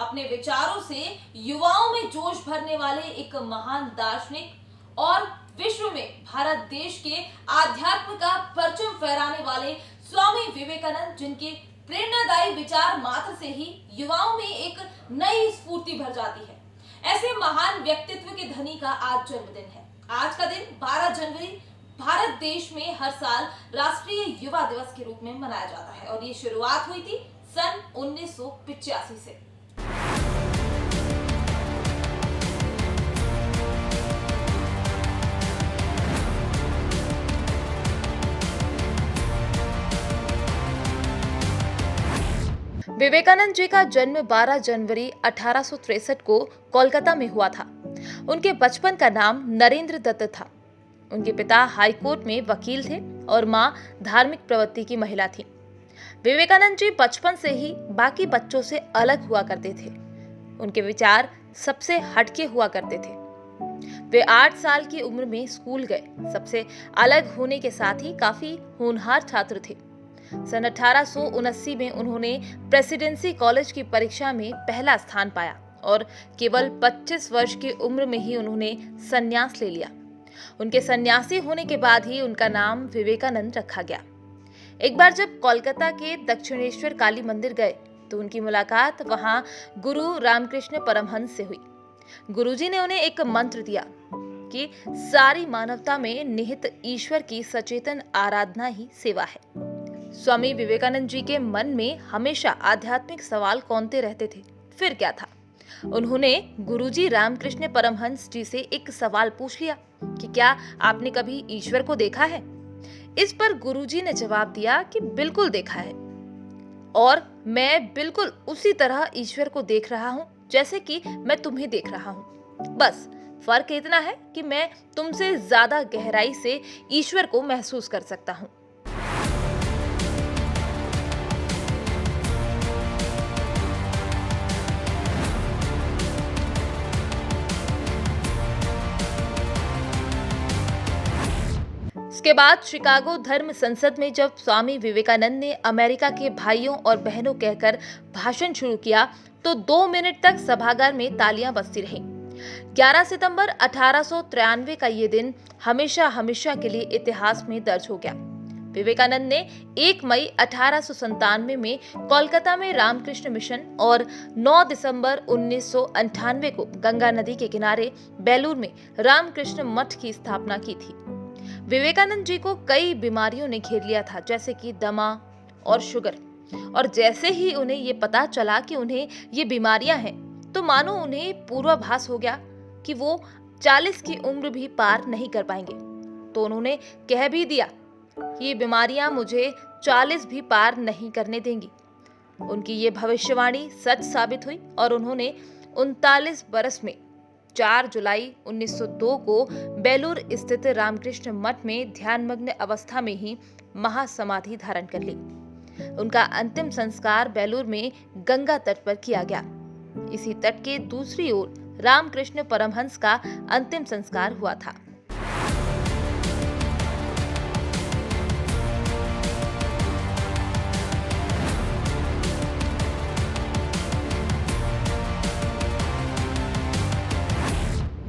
अपने विचारों से युवाओं में जोश भरने वाले एक महान दार्शनिक और विश्व में भारत देश के आध्यात्म का परचम फहराने वाले स्वामी विवेकानंद, जिनके प्रेरणादायी विचार मात्र से ही युवाओं में एक नई स्फूर्ति भर जाती है। ऐसे महान व्यक्तित्व के धनी का आज जन्मदिन है। आज का दिन 12 जनवरी भारत देश में हर साल राष्ट्रीय युवा दिवस के रूप में मनाया जाता है और ये शुरुआत हुई थी सन 1985 से। विवेकानंद जी का जन्म 12 जनवरी 1863 को कोलकाता में हुआ था। उनके बचपन का नाम नरेंद्र दत्त था। उनके पिता हाईकोर्ट में वकील थे और मां धार्मिक प्रवृत्ति की महिला थी। विवेकानंद जी बचपन से ही बाकी बच्चों से अलग हुआ करते थे। उनके विचार सबसे हटके हुआ करते थे। वे 8 साल की उम्र में स्कूल गए। सबसे अलग होने के साथ ही काफी होनहार छात्र थे। सन 1879 में उन्होंने प्रेसिडेंसी कॉलेज की परीक्षा में पहला स्थान पाया और केवल 25 वर्ष की उम्र में ही उन्होंने संन्यास ले लिया। उनके सन्यासी होने के बाद ही उनका नाम विवेकानंद रखा गया। एक बार जब कोलकाता के दक्षिणेश्वर काली मंदिर गए तो उनकी मुलाकात वहां गुरु रामकृष्ण परमहंस से हुई। गुरुजी ने उन्हें एक मंत्र दिया कि सारी मानवता में निहित ईश्वर की सचेतन आराधना ही सेवा है। स्वामी विवेकानंद जी के मन में हमेशा आध्यात्मिक सवाल कौंते रहते थे। फिर क्या था, उन्होंने गुरुजी रामकृष्ण परमहंस जी से एक सवाल पूछ लिया कि क्या आपने कभी ईश्वर को देखा है। इस पर गुरुजी ने जवाब दिया कि बिल्कुल देखा है और मैं बिल्कुल उसी तरह ईश्वर को देख रहा हूँ जैसे कि मैं तुम्हें देख रहा हूँ। बस फर्क इतना है कि मैं तुमसे ज्यादा गहराई से ईश्वर को महसूस कर सकता हूँ। इसके बाद शिकागो धर्म संसद में जब स्वामी विवेकानंद ने अमेरिका के भाइयों और बहनों कहकर भाषण शुरू किया तो 2 मिनट तक सभागार में तालियां बजती रहीं। 11 सितंबर 1893 का ये दिन हमेशा हमेशा के लिए इतिहास में दर्ज हो गया। विवेकानंद ने 1 मई 1897 में कोलकाता में रामकृष्ण मिशन और 9 दिसंबर 1998 को गंगा नदी के किनारे बेलूर में रामकृष्ण मठ की स्थापना की थी। विवेकानंद जी को कई बीमारियों ने घेर लिया था, जैसे कि दमा और शुगर, और जैसे ही उन्हें ये पता चला कि उन्हें ये बीमारियां हैं तो मानो उन्हें पूर्वाभास हो गया कि वो 40 की उम्र भी पार नहीं कर पाएंगे। तो उन्होंने कह भी दिया कि ये बीमारियां मुझे 40 भी पार नहीं करने देंगी। उनकी ये भविष्यवाणी सच साबित हुई और उन्होंने 39 बरस में 4 जुलाई 1902 को बेलूर स्थित रामकृष्ण मठ में ध्यानमग्न अवस्था में ही महासमाधि धारण कर ली। उनका अंतिम संस्कार बेलूर में गंगा तट पर किया गया। इसी तट के दूसरी ओर रामकृष्ण परमहंस का अंतिम संस्कार हुआ था।